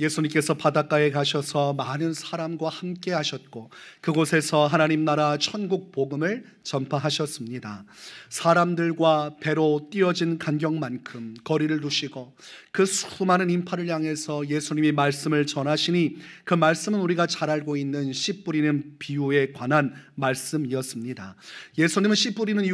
예수님께서 바닷가에 가셔서 많은 사람과 함께 하셨고 그곳에서 하나님 나라 천국 복음을 전파하셨습니다. 사람들과 배로 띄어진 간격만큼 거리를 두시고 그 수많은 인파를 향해서 예수님이 말씀을 전하시니 그 말씀은 우리가 잘 알고 있는 씨 뿌리는 비유에 관한 말씀이었습니다. 예수님은 씨 뿌리는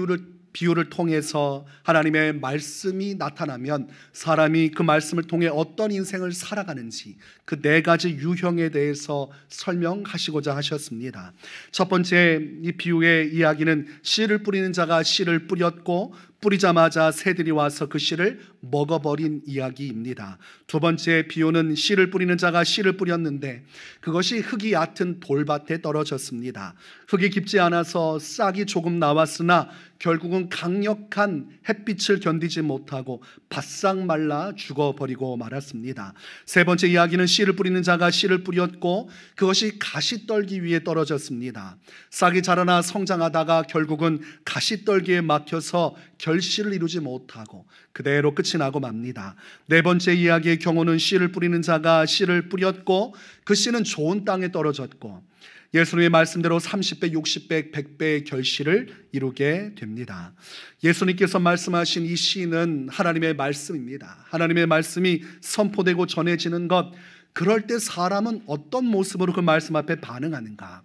비유를 통해서 하나님의 말씀이 나타나면 사람이 그 말씀을 통해 어떤 인생을 살아가는지 그 네 가지 유형에 대해서 설명하시고자 하셨습니다. 첫 번째, 이 비유의 이야기는 씨를 뿌리는 자가 씨를 뿌렸고 뿌리자마자 새들이 와서 그 씨를 먹어버린 이야기입니다. 두 번째 비유는 씨를 뿌리는 자가 씨를 뿌렸는데 그것이 흙이 얕은 돌밭에 떨어졌습니다. 흙이 깊지 않아서 싹이 조금 나왔으나 결국은 강력한 햇빛을 견디지 못하고 바싹 말라 죽어버리고 말았습니다. 세 번째 이야기는 씨를 뿌리는 자가 씨를 뿌렸고 그것이 가시떨기 위에 떨어졌습니다. 싹이 자라나 성장하다가 결국은 가시떨기에 막혀서 결실을 이루지 못하고 그대로 끝이 나고 맙니다. 네 번째 이야기의 경우는 씨를 뿌리는 자가 씨를 뿌렸고 그 씨는 좋은 땅에 떨어졌고 예수님의 말씀대로 30배, 60배, 100배의 결실을 이루게 됩니다. 예수님께서 말씀하신 이 씨는 하나님의 말씀입니다. 하나님의 말씀이 선포되고 전해지는 것, 그럴 때 사람은 어떤 모습으로 그 말씀 앞에 반응하는가?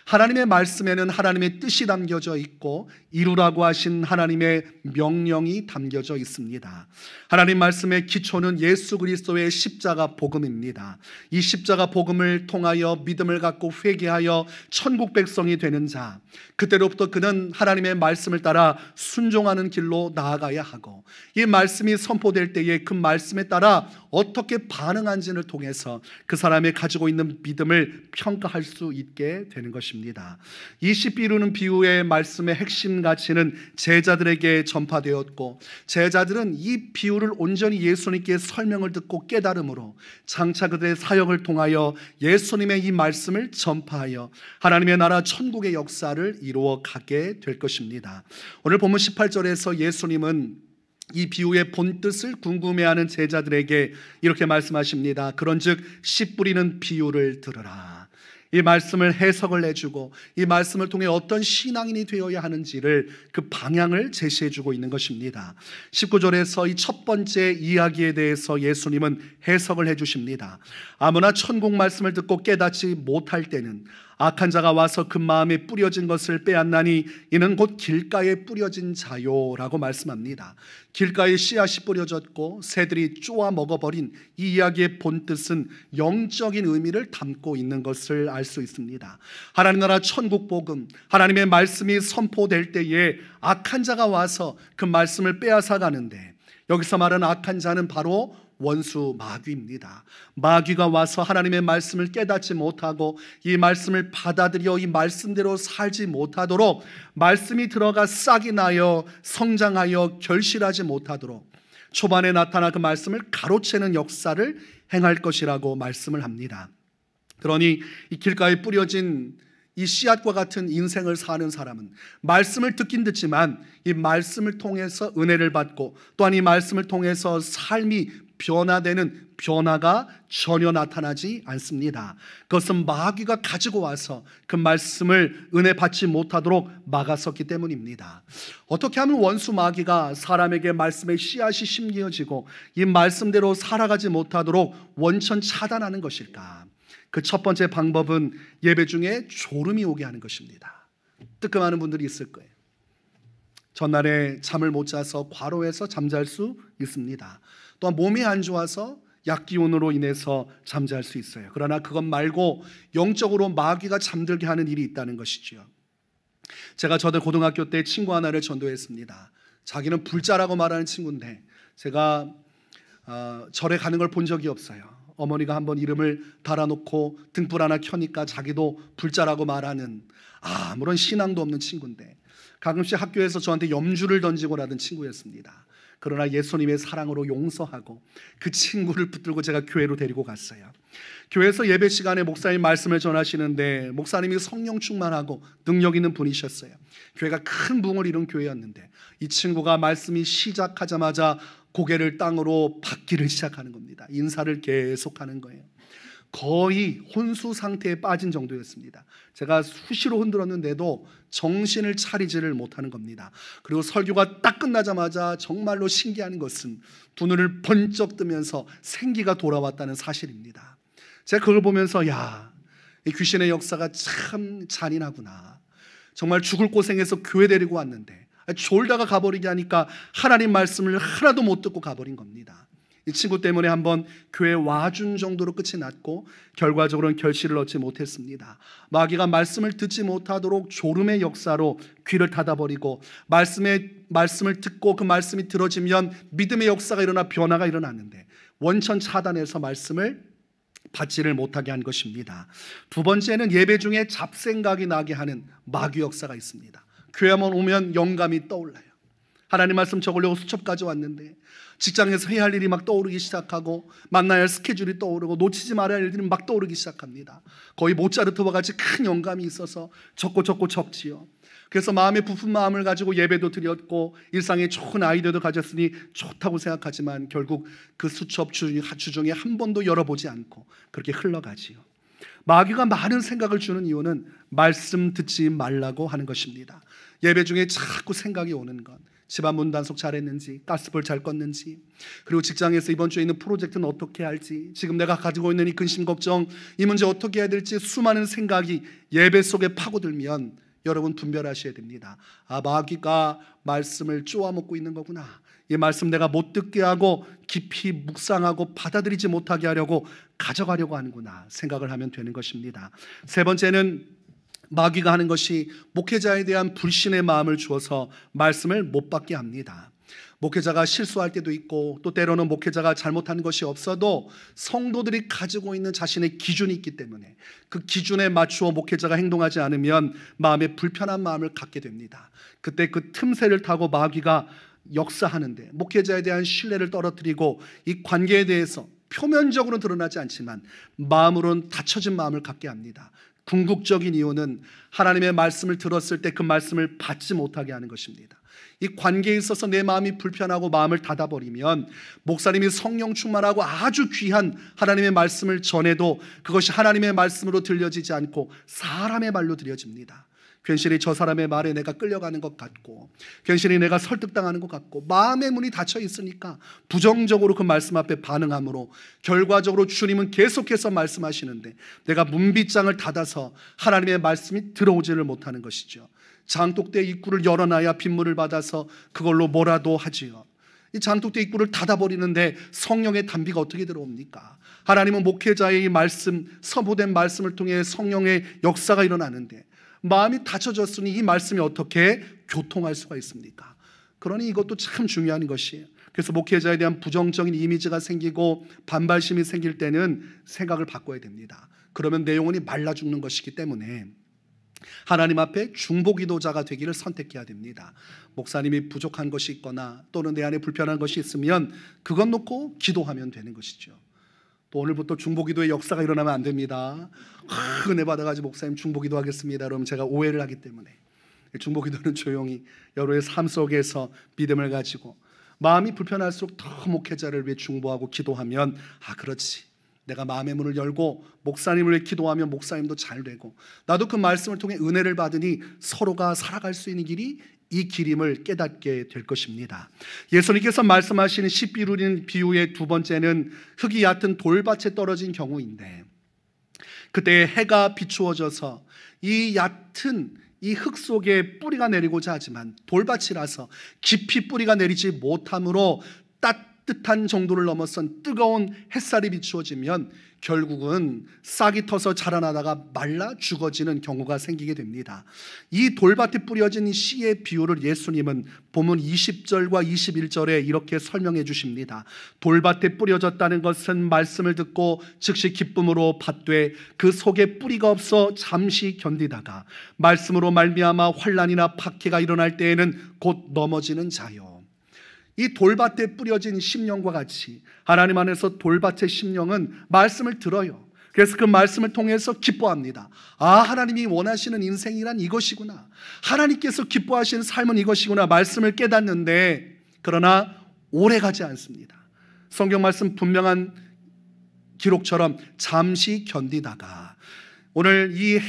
하나님의 말씀에는 하나님의 뜻이 담겨져 있고 이루라고 하신 하나님의 명령이 담겨져 있습니다. 하나님 말씀의 기초는 예수 그리스도의 십자가 복음입니다. 이 십자가 복음을 통하여 믿음을 갖고 회개하여 천국 백성이 되는 자, 그때로부터 그는 하나님의 말씀을 따라 순종하는 길로 나아가야 하고 이 말씀이 선포될 때에 그 말씀에 따라 어떻게 반응한지를 통해서 그 사람이 가지고 있는 믿음을 평가할 수 있게 되는 것입니다. 이 씨 뿌리는 비유의 말씀의 핵심 가치는 제자들에게 전파되었고 제자들은 이 비유를 온전히 예수님께 설명을 듣고 깨달음으로 장차 그들의 사역을 통하여 예수님의 이 말씀을 전파하여 하나님의 나라 천국의 역사를 이루어 가게 될 것입니다. 오늘 본문 18절에서 예수님은 이 비유의 본뜻을 궁금해하는 제자들에게 이렇게 말씀하십니다. 그런즉 씨 뿌리는 비유를 들으라. 이 말씀을 해석을 해주고 이 말씀을 통해 어떤 신앙인이 되어야 하는지를 그 방향을 제시해주고 있는 것입니다. 19절에서 이 첫 번째 이야기에 대해서 예수님은 해석을 해주십니다. 아무나 천국 말씀을 듣고 깨닫지 못할 때는 악한 자가 와서 그 마음에 뿌려진 것을 빼앗나니 이는 곧 길가에 뿌려진 자요라고 말씀합니다. 길가에 씨앗이 뿌려졌고 새들이 쪼아 먹어버린 이 이야기의 본뜻은 영적인 의미를 담고 있는 것을 알 수 있습니다. 하나님 나라 천국 복음, 하나님의 말씀이 선포될 때에 악한 자가 와서 그 말씀을 빼앗아 가는데 여기서 말하는 악한 자는 바로 원수 마귀입니다. 마귀가 와서 하나님의 말씀을 깨닫지 못하고 이 말씀을 받아들여 이 말씀대로 살지 못하도록 말씀이 들어가 싹이 나여 성장하여 결실하지 못하도록 초반에 나타나 그 말씀을 가로채는 역사를 행할 것이라고 말씀을 합니다. 그러니 이 길가에 뿌려진 이 씨앗과 같은 인생을 사는 사람은 말씀을 듣긴 듣지만 이 말씀을 통해서 은혜를 받고 또한 이 말씀을 통해서 삶이 변화되는 변화가 전혀 나타나지 않습니다. 그것은 마귀가 가지고 와서 그 말씀을 은혜 받지 못하도록 막았었기 때문입니다. 어떻게 하면 원수 마귀가 사람에게 말씀의 씨앗이 심겨지고 이 말씀대로 살아가지 못하도록 원천 차단하는 것일까? 그 첫 번째 방법은 예배 중에 졸음이 오게 하는 것입니다. 뜨끔하는 분들이 있을 거예요. 전날에 잠을 못 자서 과로해서 잠잘 수 있습니다. 또한 몸이 안 좋아서 약기운으로 인해서 잠잘 수 있어요. 그러나 그것 말고 영적으로 마귀가 잠들게 하는 일이 있다는 것이지요. 제가 저도 고등학교 때 친구 하나를 전도했습니다. 자기는 불자라고 말하는 친구인데 제가 절에 가는 걸 본 적이 없어요. 어머니가 한번 이름을 달아놓고 등불 하나 켜니까 자기도 불자라고 말하는 아무런 신앙도 없는 친구인데 가끔씩 학교에서 저한테 염주를 던지고 라던 친구였습니다. 그러나 예수님의 사랑으로 용서하고 그 친구를 붙들고 제가 교회로 데리고 갔어요. 교회에서 예배 시간에 목사님 말씀을 전하시는데 목사님이 성령 충만하고 능력 있는 분이셨어요. 교회가 큰 부흥을 이룬 교회였는데 이 친구가 말씀이 시작하자마자 고개를 땅으로 받기를 시작하는 겁니다. 인사를 계속하는 거예요. 거의 혼수 상태에 빠진 정도였습니다. 제가 수시로 흔들었는데도 정신을 차리지를 못하는 겁니다. 그리고 설교가 딱 끝나자마자 정말로 신기한 것은 두 눈을 번쩍 뜨면서 생기가 돌아왔다는 사실입니다. 제가 그걸 보면서 이 귀신의 역사가 참 잔인하구나. 정말 죽을 고생해서 교회 데리고 왔는데 졸다가 가버리게 하니까 하나님 말씀을 하나도 못 듣고 가버린 겁니다. 이 친구 때문에 한번 교회에 와준 정도로 끝이 났고 결과적으로는 결실을 얻지 못했습니다. 마귀가 말씀을 듣지 못하도록 졸음의 역사로 귀를 닫아버리고 말씀을 듣고 그 말씀이 들어지면 믿음의 역사가 일어나 변화가 일어났는데 원천 차단해서 말씀을 받지를 못하게 한 것입니다. 두 번째는 예배 중에 잡생각이 나게 하는 마귀 역사가 있습니다. 교회만 오면 영감이 떠올라요. 하나님 말씀 적으려고 수첩까지 왔는데 직장에서 해야 할 일이 막 떠오르기 시작하고 만나야 할 스케줄이 떠오르고 놓치지 말아야 할 일들이 막 떠오르기 시작합니다. 거의 모차르트와 같이 큰 영감이 있어서 적고 적지요. 그래서 마음에 부푼 마음을 가지고 예배도 드렸고 일상에 좋은 아이디어도 가졌으니 좋다고 생각하지만 결국 그 수첩 주중에 한 번도 열어보지 않고 그렇게 흘러가지요. 마귀가 많은 생각을 주는 이유는 말씀 듣지 말라고 하는 것입니다. 예배 중에 자꾸 생각이 오는 것, 집안 문 단속 잘했는지, 가스불 잘 껐는지, 그리고 직장에서 이번 주에 있는 프로젝트는 어떻게 할지, 지금 내가 가지고 있는 이 근심 걱정, 이 문제 어떻게 해야 될지 수많은 생각이 예배 속에 파고들면 여러분 분별하셔야 됩니다. 마귀가 말씀을 쪼아먹고 있는 거구나. 이 말씀 내가 못 듣게 하고 깊이 묵상하고 받아들이지 못하게 하려고 가져가려고 하는구나 생각을 하면 되는 것입니다. 세 번째는 마귀가 하는 것이 목회자에 대한 불신의 마음을 주어서 말씀을 못 받게 합니다. 목회자가 실수할 때도 있고 또 때로는 목회자가 잘못한 것이 없어도 성도들이 가지고 있는 자신의 기준이 있기 때문에 그 기준에 맞추어 목회자가 행동하지 않으면 마음에 불편한 마음을 갖게 됩니다. 그때 그 틈새를 타고 마귀가 역사하는데 목회자에 대한 신뢰를 떨어뜨리고 이 관계에 대해서 표면적으로는 드러나지 않지만 마음으로는 닫혀진 마음을 갖게 합니다. 궁극적인 이유는 하나님의 말씀을 들었을 때 그 말씀을 받지 못하게 하는 것입니다. 이 관계에 있어서 내 마음이 불편하고 마음을 닫아버리면 목사님이 성령 충만하고 아주 귀한 하나님의 말씀을 전해도 그것이 하나님의 말씀으로 들려지지 않고 사람의 말로 들려집니다. 괜시리 저 사람의 말에 내가 끌려가는 것 같고 괜시리 내가 설득당하는 것 같고 마음의 문이 닫혀 있으니까 부정적으로 그 말씀 앞에 반응함으로 결과적으로 주님은 계속해서 말씀하시는데 내가 문빗장을 닫아서 하나님의 말씀이 들어오지를 못하는 것이죠. 장독대 입구를 열어놔야 빗물을 받아서 그걸로 뭐라도 하지요. 이 장독대 입구를 닫아버리는데 성령의 단비가 어떻게 들어옵니까? 하나님은 목회자의 이 말씀, 선포된 말씀을 통해 성령의 역사가 일어나는데 마음이 닫혀졌으니 이 말씀이 어떻게 교통할 수가 있습니까? 그러니 이것도 참 중요한 것이에요. 그래서 목회자에 대한 부정적인 이미지가 생기고 반발심이 생길 때는 생각을 바꿔야 됩니다. 그러면 내 영혼이 말라 죽는 것이기 때문에 하나님 앞에 중보기도자가 되기를 선택해야 됩니다. 목사님이 부족한 것이 있거나 또는 내 안에 불편한 것이 있으면 그것 놓고 기도하면 되는 것이죠. 또 오늘부터 중보기도의 역사가 일어나면 안 됩니다. 은혜 받아가지고 목사님 중보기도 하겠습니다. 그러면 제가 오해를 하기 때문에 중보기도는 조용히 여러의 삶 속에서 믿음을 가지고 마음이 불편할수록 더 목회자를 위해 중보하고 기도하면 그렇지, 내가 마음의 문을 열고 목사님을 위해 기도하면 목사님도 잘 되고 나도 그 말씀을 통해 은혜를 받으니 서로가 살아갈 수 있는 길이 이 길임을 깨닫게 될 것입니다. 예수님께서 말씀하시는 씨 비루린 비유의 두 번째는 흙이 얕은 돌밭에 떨어진 경우인데 그때 해가 비추어져서 이 얕은 이 흙 속에 뿌리가 내리고자 하지만 돌밭이라서 깊이 뿌리가 내리지 못함으로 따뜻한 정도를 넘어선 뜨거운 햇살이 비추어지면 결국은 싹이 터서 자라나다가 말라 죽어지는 경우가 생기게 됩니다. 이 돌밭에 뿌려진 이 씨의 비유를 예수님은 본문 20절과 21절에 이렇게 설명해 주십니다. 돌밭에 뿌려졌다는 것은 말씀을 듣고 즉시 기쁨으로 받되 그 속에 뿌리가 없어 잠시 견디다가 말씀으로 말미암아 환난이나 박해가 일어날 때에는 곧 넘어지는 자요. 이 돌밭에 뿌려진 심령과 같이 하나님 안에서 돌밭의 심령은 말씀을 들어요. 그래서 그 말씀을 통해서 기뻐합니다. 하나님이 원하시는 인생이란 이것이구나, 하나님께서 기뻐하시는 삶은 이것이구나 말씀을 깨닫는데 그러나 오래 가지 않습니다. 성경 말씀 분명한 기록처럼 잠시 견디다가 오늘 이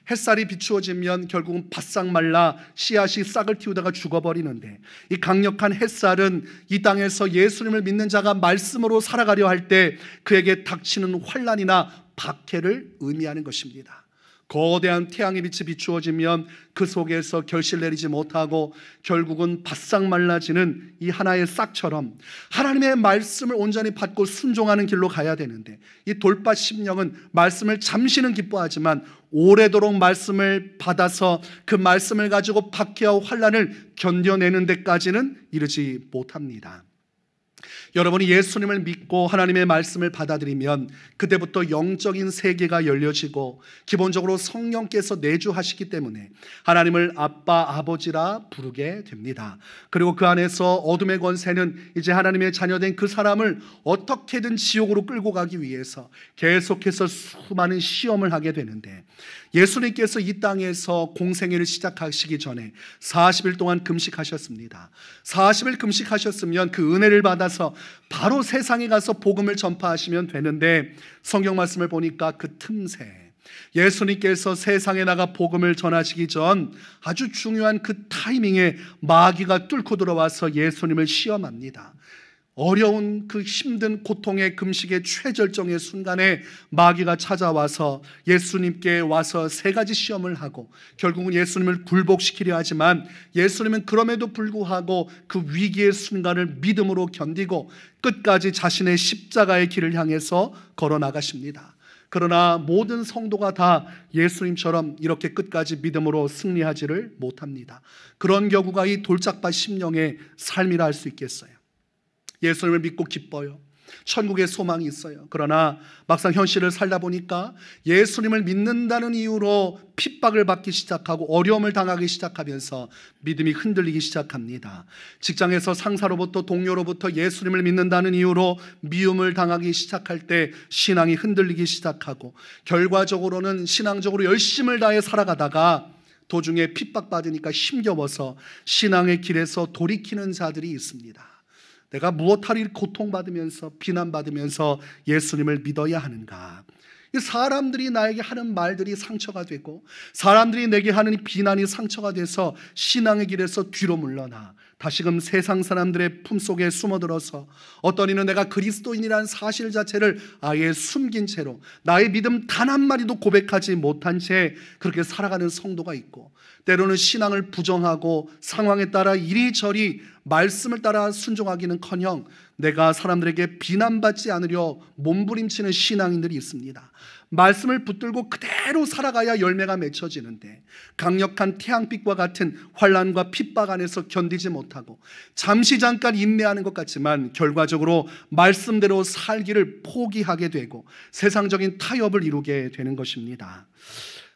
햇살이 비추어지면 결국은 바싹 말라 씨앗이 싹을 틔우다가 죽어버리는데, 이 강력한 햇살은 이 땅에서 예수님을 믿는 자가 말씀으로 살아가려 할 때 그에게 닥치는 환난이나 박해를 의미하는 것입니다. 거대한 태양의 빛이 비추어지면 그 속에서 결실 내리지 못하고 결국은 바싹 말라지는 이 하나의 싹처럼 하나님의 말씀을 온전히 받고 순종하는 길로 가야 되는데, 이 돌밭 심령은 말씀을 잠시는 기뻐하지만 오래도록 말씀을 받아서 그 말씀을 가지고 박해와 환난을 견뎌내는 데까지는 이르지 못합니다. 여러분이 예수님을 믿고 하나님의 말씀을 받아들이면 그때부터 영적인 세계가 열려지고 기본적으로 성령께서 내주하시기 때문에 하나님을 아빠, 아버지라 부르게 됩니다. 그리고 그 안에서 어둠의 권세는 이제 하나님의 자녀된 그 사람을 어떻게든 지옥으로 끌고 가기 위해서 계속해서 수많은 시험을 하게 되는데, 예수님께서 이 땅에서 공생애를 시작하시기 전에 40일 동안 금식하셨습니다. 40일 금식하셨으면 그 은혜를 받아서 바로 세상에 가서 복음을 전파하시면 되는데, 성경 말씀을 보니까 그 틈새 예수님께서 세상에 나가 복음을 전하시기 전 아주 중요한 그 타이밍에 마귀가 뚫고 들어와서 예수님을 시험합니다. 어려운 그 힘든 고통의 금식의 최절정의 순간에 마귀가 찾아와서 예수님께 와서 세 가지 시험을 하고 결국은 예수님을 굴복시키려 하지만, 예수님은 그럼에도 불구하고 그 위기의 순간을 믿음으로 견디고 끝까지 자신의 십자가의 길을 향해서 걸어 나가십니다. 그러나 모든 성도가 다 예수님처럼 이렇게 끝까지 믿음으로 승리하지를 못합니다. 그런 경우가 이 돌짝밭 심령의 삶이라 할 수 있겠어요. 예수님을 믿고 기뻐요. 천국에 소망이 있어요. 그러나 막상 현실을 살다 보니까 예수님을 믿는다는 이유로 핍박을 받기 시작하고 어려움을 당하기 시작하면서 믿음이 흔들리기 시작합니다. 직장에서 상사로부터 동료로부터 예수님을 믿는다는 이유로 미움을 당하기 시작할 때 신앙이 흔들리기 시작하고, 결과적으로는 신앙적으로 열심을 다해 살아가다가 도중에 핍박받으니까 힘겨워서 신앙의 길에서 돌이키는 자들이 있습니다. 내가 무엇하리 고통받으면서 비난받으면서 예수님을 믿어야 하는가? 사람들이 나에게 하는 말들이 상처가 되고 사람들이 내게 하는 비난이 상처가 돼서 신앙의 길에서 뒤로 물러나 다시금 세상 사람들의 품속에 숨어들어서 어떤 이는 내가 그리스도인이라는 사실 자체를 아예 숨긴 채로 나의 믿음 단 한마디도 고백하지 못한 채 그렇게 살아가는 성도가 있고, 때로는 신앙을 부정하고 상황에 따라 이리저리 말씀을 따라 순종하기는커녕 내가 사람들에게 비난받지 않으려 몸부림치는 신앙인들이 있습니다. 말씀을 붙들고 그대로 살아가야 열매가 맺혀지는데, 강력한 태양빛과 같은 환난과 핍박 안에서 견디지 못하고 잠시 잠깐 인내하는 것 같지만 결과적으로 말씀대로 살기를 포기하게 되고 세상적인 타협을 이루게 되는 것입니다.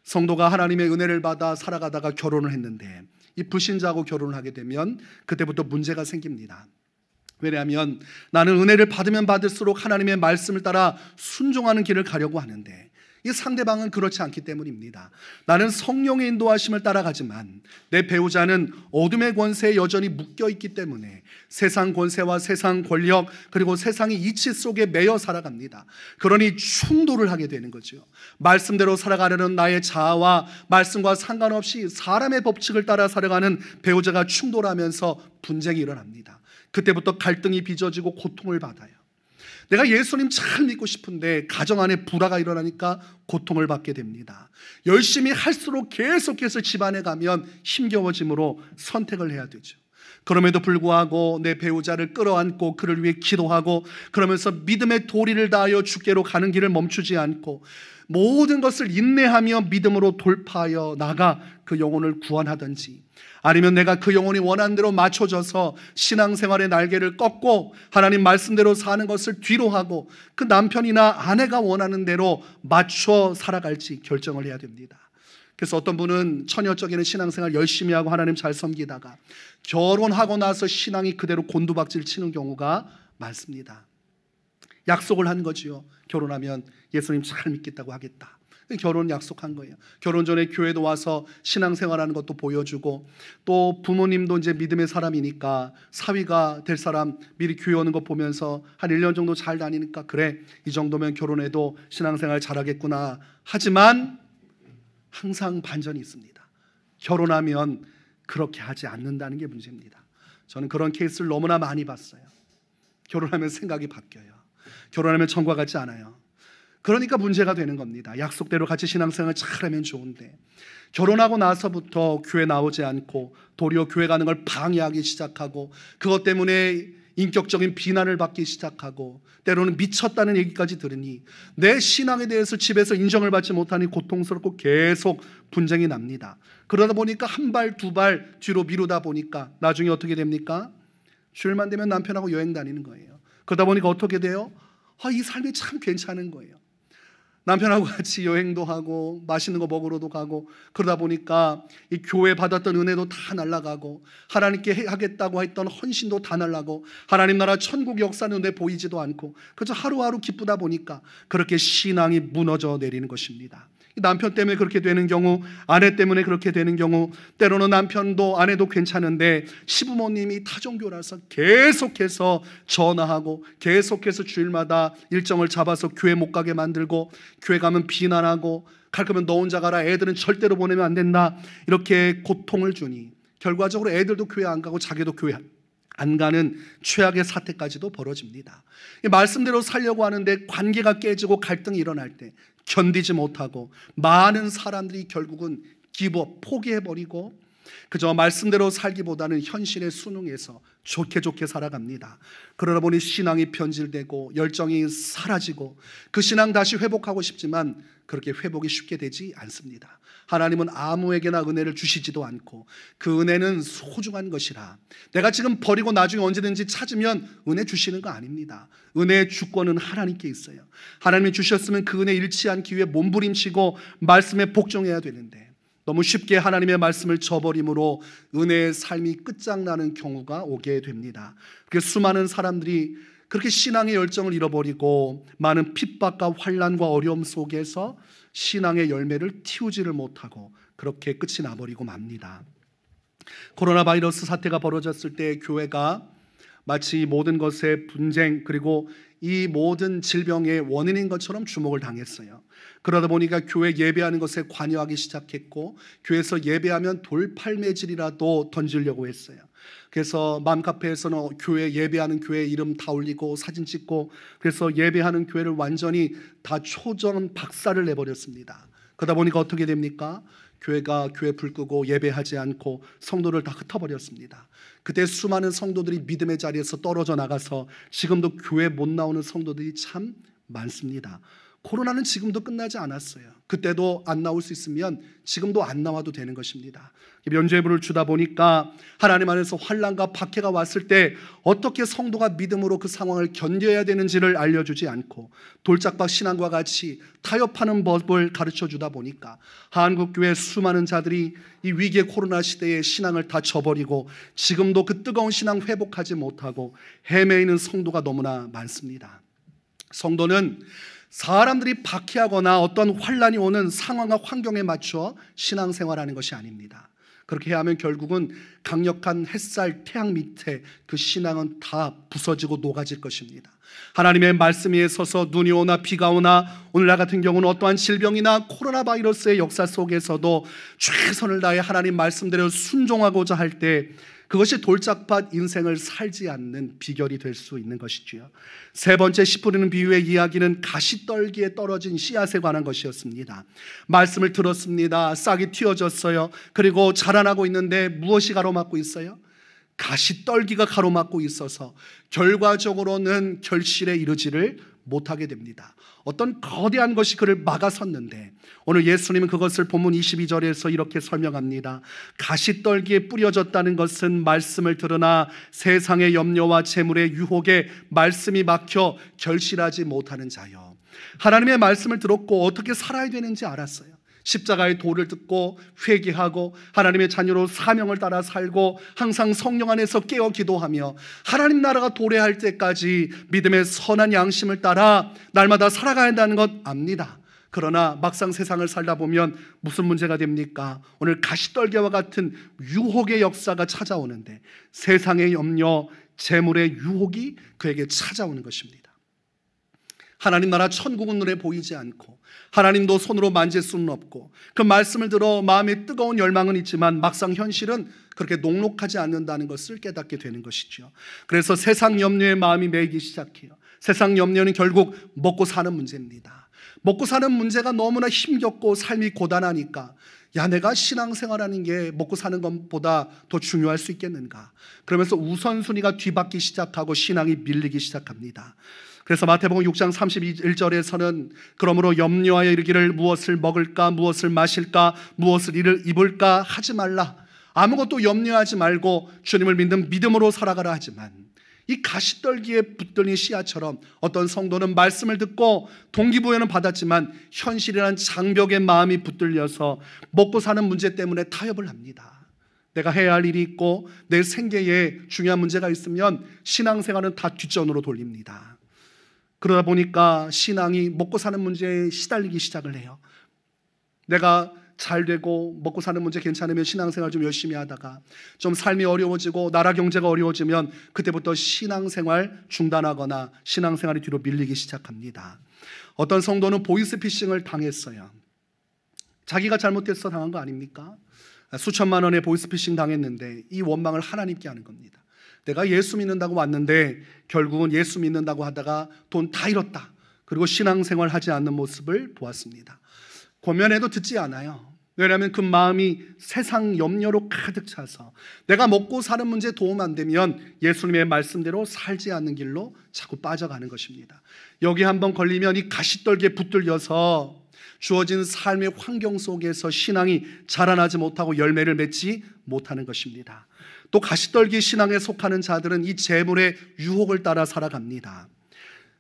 성도가 하나님의 은혜를 받아 살아가다가 결혼을 했는데, 이 불신자하고 결혼을 하게 되면 그때부터 문제가 생깁니다. 왜냐하면 나는 은혜를 받으면 받을수록 하나님의 말씀을 따라 순종하는 길을 가려고 하는데, 이 상대방은 그렇지 않기 때문입니다. 나는 성령의 인도하심을 따라가지만 내 배우자는 어둠의 권세에 여전히 묶여있기 때문에 세상 권세와 세상 권력 그리고 세상의 이치 속에 매여 살아갑니다. 그러니 충돌을 하게 되는 거죠. 말씀대로 살아가려는 나의 자아와 말씀과 상관없이 사람의 법칙을 따라 살아가는 배우자가 충돌하면서 분쟁이 일어납니다. 그때부터 갈등이 빚어지고 고통을 받아요. 내가 예수님 잘 믿고 싶은데 가정 안에 불화가 일어나니까 고통을 받게 됩니다. 열심히 할수록 계속해서 집안에 가면 힘겨워짐으로 선택을 해야 되죠. 그럼에도 불구하고 내 배우자를 끌어안고 그를 위해 기도하고 그러면서 믿음의 도리를 다하여 주께로 가는 길을 멈추지 않고 모든 것을 인내하며 믿음으로 돌파하여 나가 그 영혼을 구원하든지, 아니면 내가 그 영혼이 원하는 대로 맞춰져서 신앙생활의 날개를 꺾고 하나님 말씀대로 사는 것을 뒤로 하고 그 남편이나 아내가 원하는 대로 맞춰 살아갈지 결정을 해야 됩니다. 그래서 어떤 분은 처녀적인 신앙생활 열심히 하고 하나님 잘 섬기다가 결혼하고 나서 신앙이 그대로 곤두박질 치는 경우가 많습니다. 약속을 한 거지요. 결혼하면 예수님 잘 믿겠다고 하겠다. 결혼 약속한 거예요. 결혼 전에 교회도 와서 신앙생활하는 것도 보여주고, 또 부모님도 이제 믿음의 사람이니까 사위가 될 사람 미리 교회 오는 거 보면서 한 1년 정도 잘 다니니까 그래, 이 정도면 결혼해도 신앙생활 잘하겠구나. 하지만 항상 반전이 있습니다. 결혼하면 그렇게 하지 않는다는 게 문제입니다. 저는 그런 케이스를 너무나 많이 봤어요. 결혼하면 생각이 바뀌어요. 결혼하면 전과 같지 않아요. 그러니까 문제가 되는 겁니다. 약속대로 같이 신앙생활 잘하면 좋은데 결혼하고 나서부터 교회 나오지 않고 도리어 교회 가는 걸 방해하기 시작하고, 그것 때문에 인격적인 비난을 받기 시작하고, 때로는 미쳤다는 얘기까지 들으니 내 신앙에 대해서 집에서 인정을 받지 못하니 고통스럽고 계속 분쟁이 납니다. 그러다 보니까 한 발 두 발 뒤로 미루다 보니까 나중에 어떻게 됩니까? 주일만 되면 남편하고 여행 다니는 거예요. 그러다 보니까 어떻게 돼요? 이 삶이 참 괜찮은 거예요. 남편하고 같이 여행도 하고 맛있는 거 먹으러도 가고, 그러다 보니까 이 교회 받았던 은혜도 다 날아가고, 하나님께 하겠다고 했던 헌신도 다 날아가고, 하나님 나라 천국 역사는 눈에 보이지도 않고, 그저 하루하루 기쁘다 보니까 그렇게 신앙이 무너져 내리는 것입니다. 남편 때문에 그렇게 되는 경우, 아내 때문에 그렇게 되는 경우, 때로는 남편도 아내도 괜찮은데 시부모님이 타종교라서 계속해서 전화하고 계속해서 주일마다 일정을 잡아서 교회 못 가게 만들고, 교회 가면 비난하고, 갈 거면 너 혼자 가라, 애들은 절대로 보내면 안 된다, 이렇게 고통을 주니 결과적으로 애들도 교회 안 가고 자기도 교회 안 가는 최악의 사태까지도 벌어집니다. 말씀대로 살려고 하는데 관계가 깨지고 갈등이 일어날 때 견디지 못하고 많은 사람들이 결국은 기브업, 포기해버리고 그저 말씀대로 살기보다는 현실에 순응해서 좋게 살아갑니다. 그러다 보니 신앙이 변질되고 열정이 사라지고, 그 신앙 다시 회복하고 싶지만 그렇게 회복이 쉽게 되지 않습니다. 하나님은 아무에게나 은혜를 주시지도 않고, 그 은혜는 소중한 것이라 내가 지금 버리고 나중에 언제든지 찾으면 은혜 주시는 거 아닙니다. 은혜의 주권은 하나님께 있어요. 하나님이 주셨으면 그 은혜 잃지 않기 위해 몸부림치고 말씀에 복종해야 되는데, 너무 쉽게 하나님의 말씀을 저버림으로 은혜의 삶이 끝장나는 경우가 오게 됩니다. 그래서 수많은 사람들이 그렇게 신앙의 열정을 잃어버리고 많은 핍박과 환난과 어려움 속에서 신앙의 열매를 틔우지를 못하고 그렇게 끝이 나버리고 맙니다. 코로나 바이러스 사태가 벌어졌을 때 교회가 마치 이 모든 것의 분쟁, 그리고 이 모든 질병의 원인인 것처럼 주목을 당했어요. 그러다 보니까 교회 예배하는 것에 관여하기 시작했고, 교회에서 예배하면 돌팔매질이라도 던지려고 했어요. 그래서 맘카페에서는 교회 예배하는 교회 이름 다 올리고 사진 찍고, 그래서 예배하는 교회를 완전히 다 초전 박살을 내버렸습니다. 그러다 보니까 어떻게 됩니까? 교회가 교회 불 끄고 예배하지 않고 성도를 다 흩어버렸습니다. 그때 수많은 성도들이 믿음의 자리에서 떨어져 나가서 지금도 교회 못 나오는 성도들이 참 많습니다. 코로나는 지금도 끝나지 않았어요. 그때도 안 나올 수 있으면 지금도 안 나와도 되는 것입니다. 면죄부를 주다 보니까 하나님 안에서 환난과 박해가 왔을 때 어떻게 성도가 믿음으로 그 상황을 견뎌야 되는지를 알려주지 않고, 돌짝박 신앙과 같이 타협하는 법을 가르쳐 주다 보니까 한국교회 수많은 자들이 이 위기의 코로나 시대에 신앙을 다 저버리고 지금도 그 뜨거운 신앙 회복하지 못하고 헤매이는 성도가 너무나 많습니다. 성도는 사람들이 박해하거나 어떤 환난이 오는 상황과 환경에 맞춰 신앙생활하는 것이 아닙니다. 그렇게 하면 결국은 강력한 햇살, 태양 밑에 그 신앙은 다 부서지고 녹아질 것입니다. 하나님의 말씀 위에 서서 눈이 오나 비가 오나, 오늘날 같은 경우는 어떠한 질병이나 코로나 바이러스의 역사 속에서도 최선을 다해 하나님 말씀대로 순종하고자 할 때 그것이 돌짝밭 인생을 살지 않는 비결이 될 수 있는 것이지요. 세 번째 씨 뿌리는 비유의 이야기는 가시떨기에 떨어진 씨앗에 관한 것이었습니다. 말씀을 들었습니다. 싹이 틔어졌어요. 그리고 자라나고 있는데 무엇이 가로막고 있어요? 가시떨기가 가로막고 있어서 결과적으로는 결실에 이르지를 못하게 됩니다. 어떤 거대한 것이 그를 막아섰는데, 오늘 예수님은 그것을 본문 22절에서 이렇게 설명합니다. 가시떨기에 뿌려졌다는 것은 말씀을 들으나 세상의 염려와 재물의 유혹에 말씀이 막혀 결실하지 못하는 자요. 하나님의 말씀을 들었고 어떻게 살아야 되는지 알았어요. 십자가의 도를 듣고 회개하고 하나님의 자녀로 사명을 따라 살고 항상 성령 안에서 깨어 기도하며 하나님 나라가 도래할 때까지 믿음의 선한 양심을 따라 날마다 살아가야 한다는 것 압니다. 그러나 막상 세상을 살다 보면 무슨 문제가 됩니까? 오늘 가시떨기와 같은 유혹의 역사가 찾아오는데 세상의 염려, 재물의 유혹이 그에게 찾아오는 것입니다. 하나님 나라 천국은 눈에 보이지 않고 하나님도 손으로 만질 수는 없고 그 말씀을 들어 마음에 뜨거운 열망은 있지만 막상 현실은 그렇게 녹록하지 않는다는 것을 깨닫게 되는 것이죠. 그래서 세상 염려에 마음이 매이기 시작해요. 세상 염려는 결국 먹고 사는 문제입니다. 먹고 사는 문제가 너무나 힘겹고 삶이 고단하니까 내가 신앙생활하는 게 먹고 사는 것보다 더 중요할 수 있겠는가? 그러면서 우선순위가 뒤바뀌기 시작하고 신앙이 밀리기 시작합니다. 그래서 마태복음 6장 31절에서는 그러므로 염려하여 이르기를 무엇을 먹을까, 무엇을 마실까, 무엇을 입을까 하지 말라. 아무것도 염려하지 말고 주님을 믿는 믿음으로 살아가라 하지만 이 가시떨기에 붙들린 씨앗처럼 어떤 성도는 말씀을 듣고 동기부여는 받았지만 현실이란 장벽에 마음이 붙들려서 먹고 사는 문제 때문에 타협을 합니다. 내가 해야 할 일이 있고 내 생계에 중요한 문제가 있으면 신앙생활은 다 뒷전으로 돌립니다. 그러다 보니까 신앙이 먹고 사는 문제에 시달리기 시작을 해요. 내가 잘 되고 먹고 사는 문제 괜찮으면 신앙생활 좀 열심히 하다가 좀 삶이 어려워지고 나라 경제가 어려워지면 그때부터 신앙생활 중단하거나 신앙생활이 뒤로 밀리기 시작합니다. 어떤 성도는 보이스피싱을 당했어요. 자기가 잘못해서 당한 거 아닙니까? 수천만 원의 보이스피싱 당했는데 이 원망을 하나님께 하는 겁니다. 내가 예수 믿는다고 왔는데 결국은 예수 믿는다고 하다가 돈 다 잃었다. 그리고 신앙생활 하지 않는 모습을 보았습니다. 고면에도 듣지 않아요. 왜냐하면 그 마음이 세상 염려로 가득 차서 내가 먹고 사는 문제에 도움 안 되면 예수님의 말씀대로 살지 않는 길로 자꾸 빠져가는 것입니다. 여기 한번 걸리면 이 가시떨기에 붙들려서 주어진 삶의 환경 속에서 신앙이 자라나지 못하고 열매를 맺지 못하는 것입니다. 또 가시떨기 신앙에 속하는 자들은 이 재물의 유혹을 따라 살아갑니다.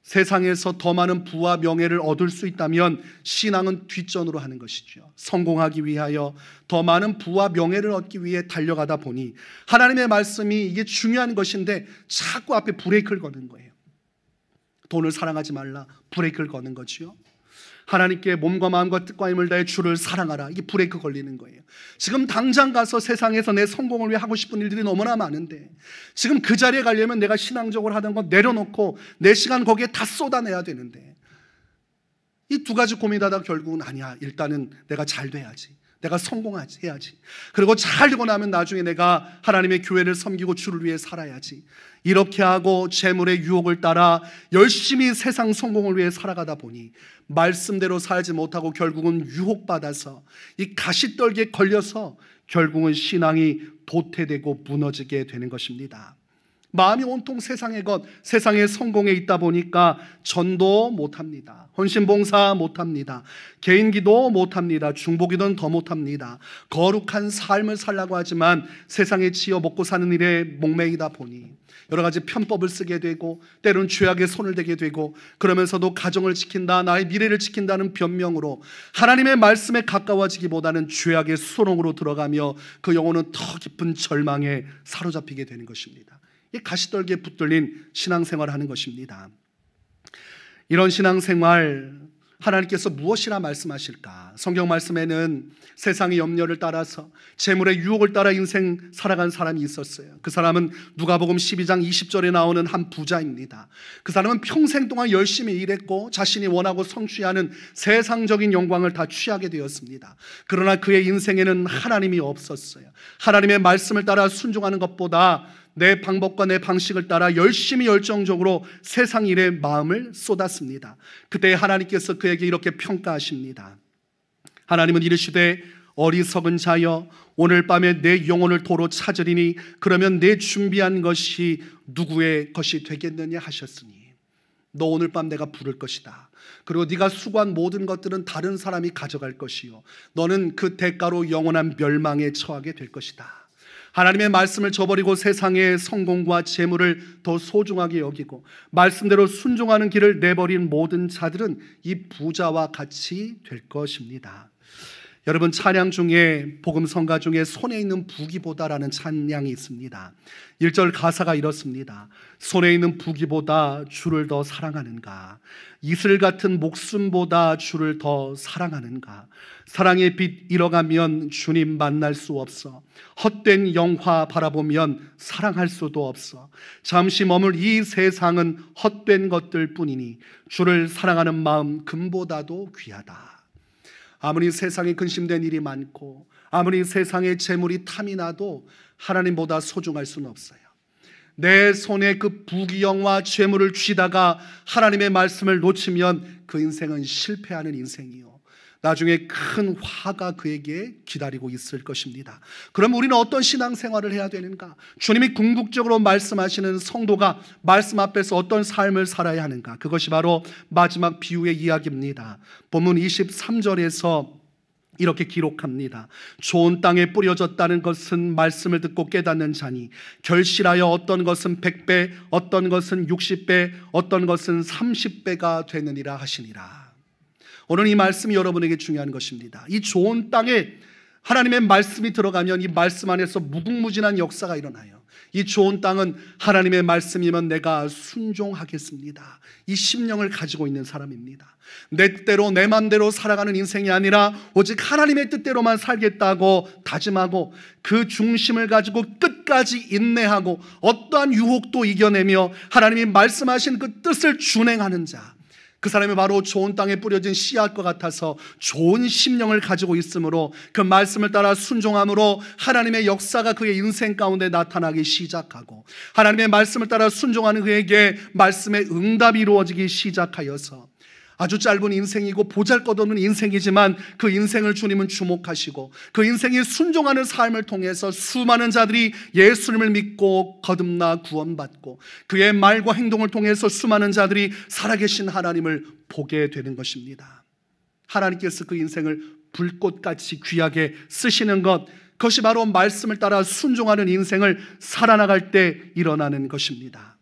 세상에서 더 많은 부와 명예를 얻을 수 있다면 신앙은 뒷전으로 하는 것이죠. 성공하기 위하여 더 많은 부와 명예를 얻기 위해 달려가다 보니 하나님의 말씀이 이게 중요한 것인데 자꾸 앞에 브레이크를 거는 거예요. 돈을 사랑하지 말라, 브레이크를 거는 거지요. 하나님께 몸과 마음과 뜻과 힘을 다해 주를 사랑하라, 이게 브레이크 걸리는 거예요. 지금 당장 가서 세상에서 내 성공을 위해 하고 싶은 일들이 너무나 많은데 지금 그 자리에 가려면 내가 신앙적으로 하던 거 내려놓고 내 시간 거기에 다 쏟아내야 되는데 이 두 가지 고민하다가 결국은 아니야, 일단은 내가 잘 돼야지, 내가 성공해야지, 그리고 잘 되고 나면 나중에 내가 하나님의 교회를 섬기고 주를 위해 살아야지, 이렇게 하고 재물의 유혹을 따라 열심히 세상 성공을 위해 살아가다 보니 말씀대로 살지 못하고 결국은 유혹받아서 이 가시떨기에 걸려서 결국은 신앙이 도태되고 무너지게 되는 것입니다. 마음이 온통 세상의 것, 세상의 성공에 있다 보니까 전도 못합니다. 헌신봉사 못합니다. 개인기도 못합니다. 중보기도는 더 못합니다. 거룩한 삶을 살라고 하지만 세상에 치여 먹고 사는 일에 목매이다 보니 여러 가지 편법을 쓰게 되고 때로는 죄악에 손을 대게 되고 그러면서도 가정을 지킨다, 나의 미래를 지킨다는 변명으로 하나님의 말씀에 가까워지기보다는 죄악의 수렁으로 들어가며 그 영혼은 더 깊은 절망에 사로잡히게 되는 것입니다. 이 가시떨기에 붙들린 신앙생활을 하는 것입니다. 이런 신앙생활 하나님께서 무엇이라 말씀하실까? 성경 말씀에는 세상의 염려를 따라서 재물의 유혹을 따라 인생 살아간 사람이 있었어요. 그 사람은 누가복음 12장 20절에 나오는 한 부자입니다. 그 사람은 평생 동안 열심히 일했고 자신이 원하고 성취하는 세상적인 영광을 다 취하게 되었습니다. 그러나 그의 인생에는 하나님이 없었어요. 하나님의 말씀을 따라 순종하는 것보다 내 방법과 내 방식을 따라 열심히 열정적으로 세상 일에 마음을 쏟았습니다. 그때 하나님께서 그에게 이렇게 평가하십니다. 하나님은 이르시되 어리석은 자여, 오늘 밤에 내 영혼을 도로 찾으리니 그러면 내 준비한 것이 누구의 것이 되겠느냐 하셨으니 너 오늘 밤 내가 부를 것이다. 그리고 네가 수고한 모든 것들은 다른 사람이 가져갈 것이요 너는 그 대가로 영원한 멸망에 처하게 될 것이다. 하나님의 말씀을 저버리고 세상의 성공과 재물을 더 소중하게 여기고 말씀대로 순종하는 길을 내버린 모든 자들은 이 부자와 같이 될 것입니다. 여러분, 찬양 중에 복음 성가 중에 손에 있는 부기보다라는 찬양이 있습니다. 1절 가사가 이렇습니다. 손에 있는 부기보다 주를 더 사랑하는가, 이슬 같은 목숨보다 주를 더 사랑하는가, 사랑의 빛 잃어가면 주님 만날 수 없어, 헛된 영화 바라보면 사랑할 수도 없어, 잠시 머물 이 세상은 헛된 것들 뿐이니 주를 사랑하는 마음 금보다도 귀하다. 아무리 세상에 근심된 일이 많고 아무리 세상에 재물이 탐이 나도 하나님보다 소중할 수는 없어요. 내 손에 그 부귀영화 재물을 쥐다가 하나님의 말씀을 놓치면 그 인생은 실패하는 인생이요, 나중에 큰 화가 그에게 기다리고 있을 것입니다. 그럼 우리는 어떤 신앙생활을 해야 되는가? 주님이 궁극적으로 말씀하시는 성도가 말씀 앞에서 어떤 삶을 살아야 하는가? 그것이 바로 마지막 비유의 이야기입니다. 본문 23절에서 이렇게 기록합니다. 좋은 땅에 뿌려졌다는 것은 말씀을 듣고 깨닫는 자니 결실하여 어떤 것은 100배, 어떤 것은 60배, 어떤 것은 30배가 되느니라 하시니라. 오늘 이 말씀이 여러분에게 중요한 것입니다. 이 좋은 땅에 하나님의 말씀이 들어가면 이 말씀 안에서 무궁무진한 역사가 일어나요. 이 좋은 땅은 하나님의 말씀이면 내가 순종하겠습니다, 이 심령을 가지고 있는 사람입니다. 내 뜻대로 내 맘대로 살아가는 인생이 아니라 오직 하나님의 뜻대로만 살겠다고 다짐하고 그 중심을 가지고 끝까지 인내하고 어떠한 유혹도 이겨내며 하나님이 말씀하신 그 뜻을 준행하는 자, 그 사람이 바로 좋은 땅에 뿌려진 씨앗과 같아서 좋은 심령을 가지고 있으므로 그 말씀을 따라 순종함으로 하나님의 역사가 그의 인생 가운데 나타나기 시작하고 하나님의 말씀을 따라 순종하는 그에게 말씀의 응답이 이루어지기 시작하여서 아주 짧은 인생이고 보잘것없는 인생이지만 그 인생을 주님은 주목하시고 그 인생이 순종하는 삶을 통해서 수많은 자들이 예수님을 믿고 거듭나 구원받고 그의 말과 행동을 통해서 수많은 자들이 살아계신 하나님을 보게 되는 것입니다. 하나님께서 그 인생을 불꽃같이 귀하게 쓰시는 것, 그것이 바로 말씀을 따라 순종하는 인생을 살아나갈 때 일어나는 것입니다.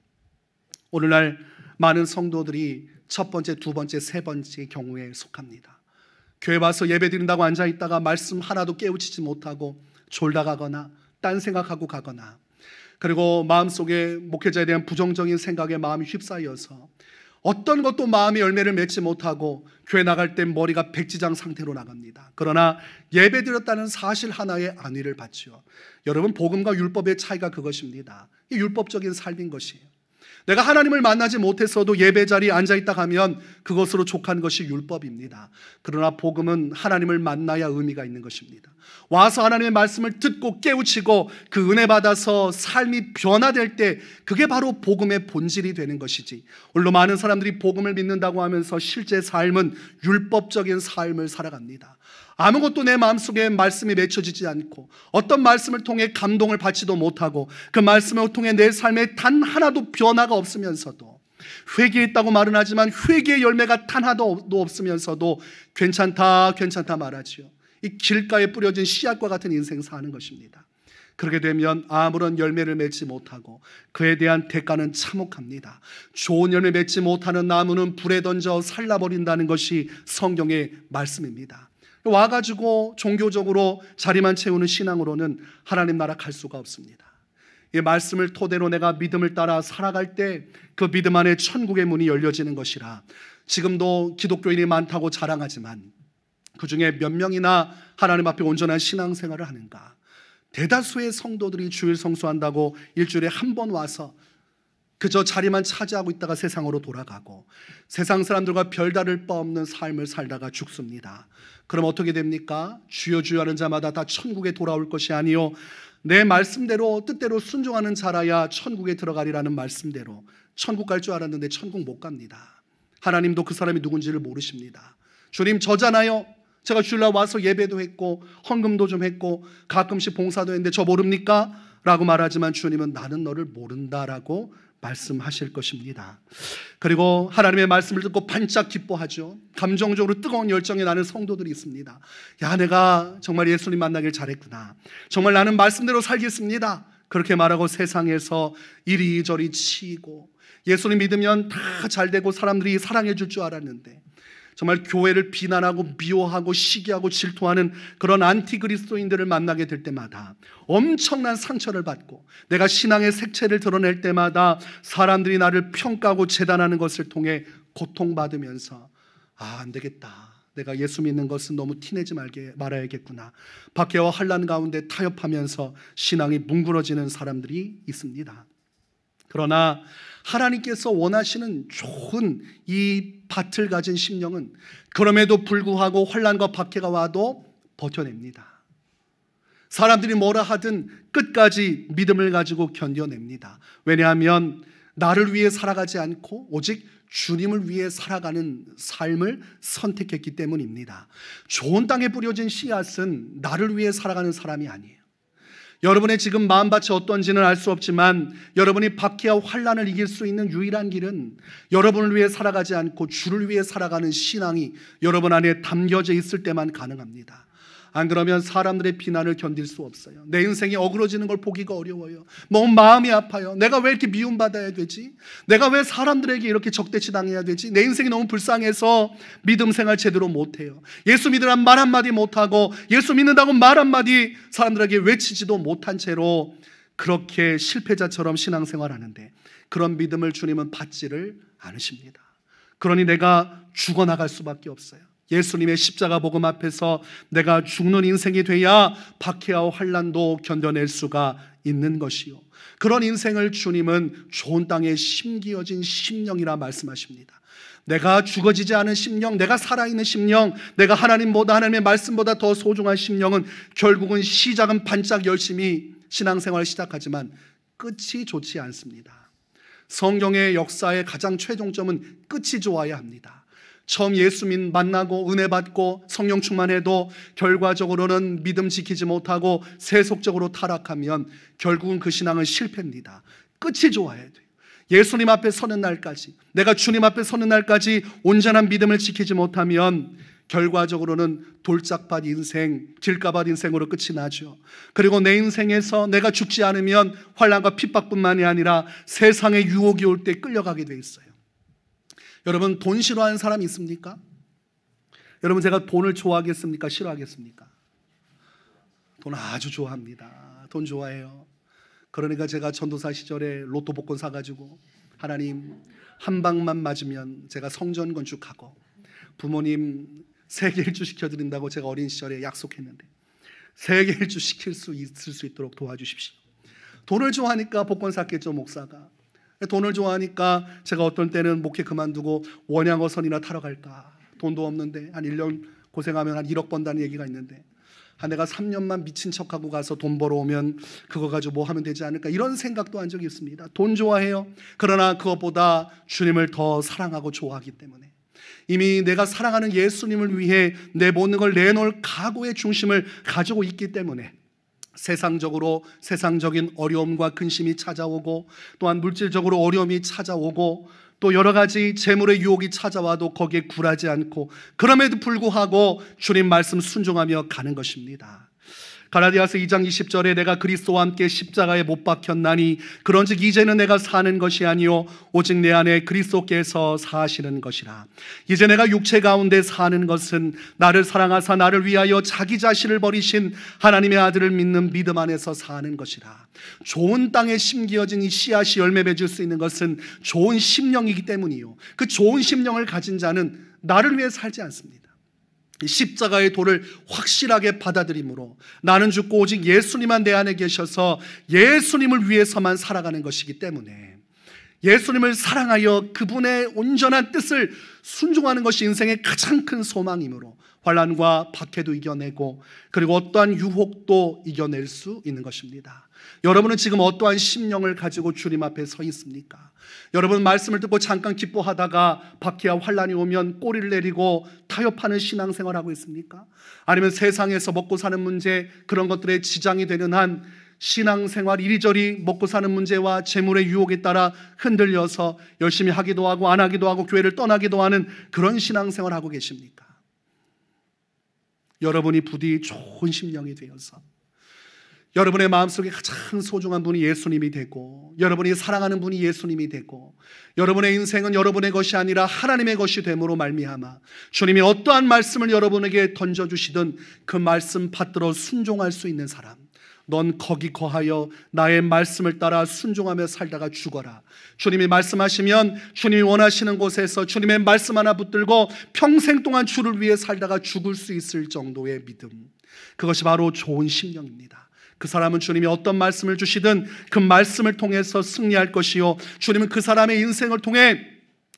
오늘날 많은 성도들이 첫 번째, 두 번째, 세 번째 경우에 속합니다. 교회 와서 예배 드린다고 앉아있다가 말씀 하나도 깨우치지 못하고 졸다 가거나 딴 생각하고 가거나, 그리고 마음속에 목회자에 대한 부정적인 생각에 마음이 휩싸여서 어떤 것도 마음의 열매를 맺지 못하고 교회 나갈 땐 머리가 백지장 상태로 나갑니다. 그러나 예배 드렸다는 사실 하나에 안위를 받죠. 여러분, 복음과 율법의 차이가 그것입니다. 이 율법적인 삶인 것이에요. 내가 하나님을 만나지 못했어도 예배 자리에 앉아있다 가면 그것으로 족한 것이 율법입니다. 그러나 복음은 하나님을 만나야 의미가 있는 것입니다. 와서 하나님의 말씀을 듣고 깨우치고 그 은혜 받아서 삶이 변화될 때 그게 바로 복음의 본질이 되는 것이지, 오늘도 많은 사람들이 복음을 믿는다고 하면서 실제 삶은 율법적인 삶을 살아갑니다. 아무것도 내 마음속에 말씀이 맺혀지지 않고 어떤 말씀을 통해 감동을 받지도 못하고 그 말씀을 통해 내 삶에 단 하나도 변화가 없으면서도, 회개했다고 말은 하지만 회개의 열매가 단 하나도 없으면서도 괜찮다 괜찮다 말하지요. 이 길가에 뿌려진 씨앗과 같은 인생 사는 것입니다. 그렇게 되면 아무런 열매를 맺지 못하고 그에 대한 대가는 참혹합니다. 좋은 열매 맺지 못하는 나무는 불에 던져 살라버린다는 것이 성경의 말씀입니다. 와가지고 종교적으로 자리만 채우는 신앙으로는 하나님 나라 갈 수가 없습니다. 이 말씀을 토대로 내가 믿음을 따라 살아갈 때 그 믿음 안에 천국의 문이 열려지는 것이라, 지금도 기독교인이 많다고 자랑하지만 그 중에 몇 명이나 하나님 앞에 온전한 신앙생활을 하는가? 대다수의 성도들이 주일 성수한다고 일주일에 한 번 와서 그저 자리만 차지하고 있다가 세상으로 돌아가고 세상 사람들과 별다를 바 없는 삶을 살다가 죽습니다. 그럼 어떻게 됩니까? 주여 주여 하는 자마다 다 천국에 돌아올 것이 아니요 내 말씀대로 뜻대로 순종하는 자라야 천국에 들어가리라는 말씀대로 천국 갈 줄 알았는데 천국 못 갑니다. 하나님도 그 사람이 누군지를 모르십니다. 주님 저잖아요. 제가 주일날 와서 예배도 했고 헌금도 좀 했고 가끔씩 봉사도 했는데 저 모릅니까? 라고 말하지만 주님은 나는 너를 모른다라고 말씀하실 것입니다. 그리고 하나님의 말씀을 듣고 반짝 기뻐하죠. 감정적으로 뜨거운 열정이 나는 성도들이 있습니다. 야, 내가 정말 예수님 만나길 잘했구나. 정말 나는 말씀대로 살겠습니다. 그렇게 말하고 세상에서 이리저리 치이고 예수님 믿으면 다 잘되고 사람들이 사랑해 줄 줄 알았는데 정말 교회를 비난하고 미워하고 시기하고 질투하는 그런 안티그리스도인들을 만나게 될 때마다 엄청난 상처를 받고, 내가 신앙의 색채를 드러낼 때마다 사람들이 나를 평가하고 재단하는 것을 통해 고통받으면서 안 되겠다, 내가 예수 믿는 것은 너무 티내지 말아야겠구나, 박해와 환난 가운데 타협하면서 신앙이 뭉그러지는 사람들이 있습니다. 그러나 하나님께서 원하시는 좋은 이 밭을 가진 심령은 그럼에도 불구하고 환난과 박해가 와도 버텨냅니다. 사람들이 뭐라 하든 끝까지 믿음을 가지고 견뎌냅니다. 왜냐하면 나를 위해 살아가지 않고 오직 주님을 위해 살아가는 삶을 선택했기 때문입니다. 좋은 땅에 뿌려진 씨앗은 나를 위해 살아가는 사람이 아니에요. 여러분의 지금 마음밭이 어떤지는 알 수 없지만 여러분이 박해와 환난을 이길 수 있는 유일한 길은 여러분을 위해 살아가지 않고 주를 위해 살아가는 신앙이 여러분 안에 담겨져 있을 때만 가능합니다. 안 그러면 사람들의 비난을 견딜 수 없어요. 내 인생이 어그러지는 걸 보기가 어려워요. 너무 마음이 아파요. 내가 왜 이렇게 미움받아야 되지? 내가 왜 사람들에게 이렇게 적대치 당해야 되지? 내 인생이 너무 불쌍해서 믿음 생활 제대로 못해요. 예수 믿으란 말 한마디 못하고 예수 믿는다고 말 한마디 사람들에게 외치지도 못한 채로 그렇게 실패자처럼 신앙생활하는데 그런 믿음을 주님은 받지를 않으십니다. 그러니 내가 죽어나갈 수밖에 없어요. 예수님의 십자가 복음 앞에서 내가 죽는 인생이 돼야 박해와 환난도 견뎌낼 수가 있는 것이요, 그런 인생을 주님은 좋은 땅에 심기어진 심령이라 말씀하십니다. 내가 죽어지지 않은 심령, 내가 살아있는 심령, 내가 하나님보다, 하나님의 말씀보다 더 소중한 심령은 결국은 시작은 반짝 열심히 신앙생활을 시작하지만 끝이 좋지 않습니다. 성경의 역사의 가장 최종점은 끝이 좋아야 합니다. 처음 예수 만나고 은혜 받고 성령 충만해도 결과적으로는 믿음 지키지 못하고 세속적으로 타락하면 결국은 그 신앙은 실패입니다. 끝이 좋아야 돼요. 예수님 앞에 서는 날까지, 내가 주님 앞에 서는 날까지 온전한 믿음을 지키지 못하면 결과적으로는 돌짝밭 인생, 길가밭 인생으로 끝이 나죠. 그리고 내 인생에서 내가 죽지 않으면 환난과 핍박뿐만이 아니라 세상의 유혹이 올 때 끌려가게 돼 있어요. 여러분, 돈 싫어하는 사람이 있습니까? 여러분, 제가 돈을 좋아하겠습니까? 싫어하겠습니까? 돈 아주 좋아합니다. 돈 좋아해요. 그러니까 제가 전도사 시절에 로또 복권 사가지고 하나님 한 방만 맞으면 제가 성전 건축하고 부모님 세계 일주 시켜드린다고 제가 어린 시절에 약속했는데 세계 일주 시킬 수 있을 수 있도록 도와주십시오. 돈을 좋아하니까 복권 샀겠죠, 목사가. 돈을 좋아하니까 제가 어떤 때는 목회 그만두고 원양어선이나 타러 갈까, 돈도 없는데 한 1년 고생하면 한 1억 번다는 얘기가 있는데 내가 3년만 미친 척하고 가서 돈 벌어오면 그거 가지고 뭐 하면 되지 않을까, 이런 생각도 한 적이 있습니다. 돈 좋아해요. 그러나 그것보다 주님을 더 사랑하고 좋아하기 때문에 이미 내가 사랑하는 예수님을 위해 내 모든 걸 내놓을 각오의 중심을 가지고 있기 때문에 세상적인 어려움과 근심이 찾아오고 또한 물질적으로 어려움이 찾아오고 또 여러 가지 재물의 유혹이 찾아와도 거기에 굴하지 않고 그럼에도 불구하고 주님 말씀 순종하며 가는 것입니다. 갈라디아서 2장 20절에 내가 그리스도와 함께 십자가에 못 박혔나니 그런즉 이제는 내가 사는 것이 아니요 오직 내 안에 그리스도께서 사시는 것이라. 이제 내가 육체 가운데 사는 것은 나를 사랑하사 나를 위하여 자기 자신을 버리신 하나님의 아들을 믿는 믿음 안에서 사는 것이라. 좋은 땅에 심기어진 이 씨앗이 열매 맺을 수 있는 것은 좋은 심령이기 때문이요, 그 좋은 심령을 가진 자는 나를 위해 살지 않습니다. 십자가의 도를 확실하게 받아들임으로 나는 죽고 오직 예수님만 내 안에 계셔서 예수님을 위해서만 살아가는 것이기 때문에 예수님을 사랑하여 그분의 온전한 뜻을 순종하는 것이 인생의 가장 큰 소망이므로 환난과 박해도 이겨내고 그리고 어떠한 유혹도 이겨낼 수 있는 것입니다. 여러분은 지금 어떠한 심령을 가지고 주님 앞에 서 있습니까? 여러분, 말씀을 듣고 잠깐 기뻐하다가 박해와 환난이 오면 꼬리를 내리고 타협하는 신앙생활을 하고 있습니까? 아니면 세상에서 먹고 사는 문제, 그런 것들에 지장이 되는 한 신앙생활, 이리저리 먹고 사는 문제와 재물의 유혹에 따라 흔들려서 열심히 하기도 하고 안 하기도 하고 교회를 떠나기도 하는 그런 신앙생활을 하고 계십니까? 여러분이 부디 좋은 심령이 되어서 여러분의 마음속에 가장 소중한 분이 예수님이 되고, 여러분이 사랑하는 분이 예수님이 되고, 여러분의 인생은 여러분의 것이 아니라 하나님의 것이 됨으로 말미암아 주님이 어떠한 말씀을 여러분에게 던져주시든 그 말씀 받들어 순종할 수 있는 사람, 넌 거기 거하여 나의 말씀을 따라 순종하며 살다가 죽어라. 주님이 말씀하시면 주님이 원하시는 곳에서 주님의 말씀 하나 붙들고 평생 동안 주를 위해 살다가 죽을 수 있을 정도의 믿음, 그것이 바로 좋은 심령입니다. 그 사람은 주님이 어떤 말씀을 주시든 그 말씀을 통해서 승리할 것이요, 주님은 그 사람의 인생을 통해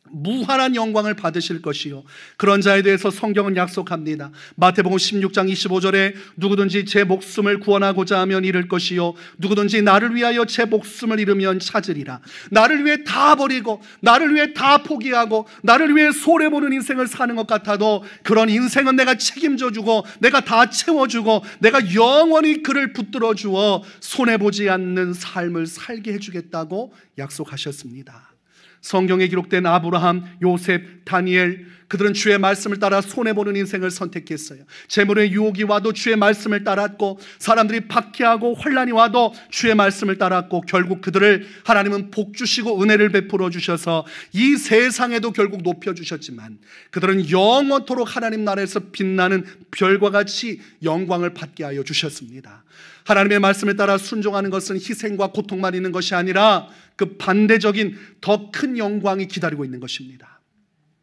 무한한 영광을 받으실 것이요, 그런 자에 대해서 성경은 약속합니다. 마태복음 16장 25절에 누구든지 제 목숨을 구원하고자 하면 잃을 것이요, 누구든지 나를 위하여 제 목숨을 잃으면 찾으리라. 나를 위해 다 버리고 나를 위해 다 포기하고 나를 위해 손해보는 인생을 사는 것 같아도 그런 인생은 내가 책임져 주고 내가 다 채워주고 내가 영원히 그를 붙들어 주어 손해보지 않는 삶을 살게 해주겠다고 약속하셨습니다. 성경에 기록된 아브라함, 요셉, 다니엘, 그들은 주의 말씀을 따라 손해보는 인생을 선택했어요. 재물의 유혹이 와도 주의 말씀을 따랐고, 사람들이 박해하고 혼란이 와도 주의 말씀을 따랐고, 결국 그들을 하나님은 복 주시고 은혜를 베풀어 주셔서 이 세상에도 결국 높여주셨지만 그들은 영원토록 하나님 나라에서 빛나는 별과 같이 영광을 받게 하여 주셨습니다. 하나님의 말씀에 따라 순종하는 것은 희생과 고통만 있는 것이 아니라 그 반대적인 더 큰 영광이 기다리고 있는 것입니다.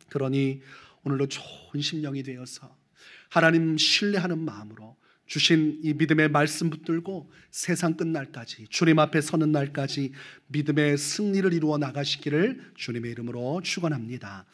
그러니 오늘도 좋은 심령이 되어서 하나님 신뢰하는 마음으로 주신 이 믿음의 말씀 붙들고 세상 끝날까지, 주님 앞에 서는 날까지 믿음의 승리를 이루어 나가시기를 주님의 이름으로 축원합니다.